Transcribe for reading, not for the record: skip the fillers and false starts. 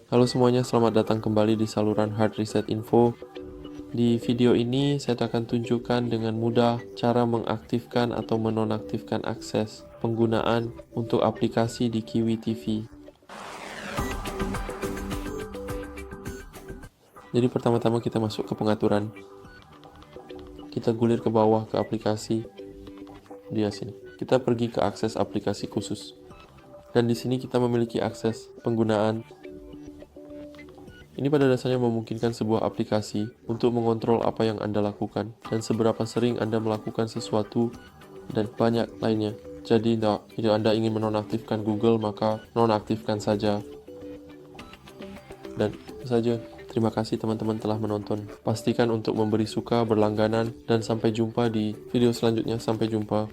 Halo semuanya, selamat datang kembali di saluran Hard Reset Info. Di video ini saya akan tunjukkan dengan mudah cara mengaktifkan atau menonaktifkan akses penggunaan untuk aplikasi di Kiwi TV. Jadi pertama-tama kita masuk ke pengaturan. Kita gulir ke bawah ke aplikasi. Di sini. Kita pergi ke akses aplikasi khusus. Dan di sini kita memiliki akses penggunaan. Ini pada dasarnya memungkinkan sebuah aplikasi untuk mengontrol apa yang Anda lakukan dan seberapa sering Anda melakukan sesuatu dan banyak lainnya. Jadi, jika Anda ingin menonaktifkan Google, maka nonaktifkan saja. Dan itu saja. Terima kasih teman-teman telah menonton. Pastikan untuk memberi suka, berlangganan, dan sampai jumpa di video selanjutnya. Sampai jumpa.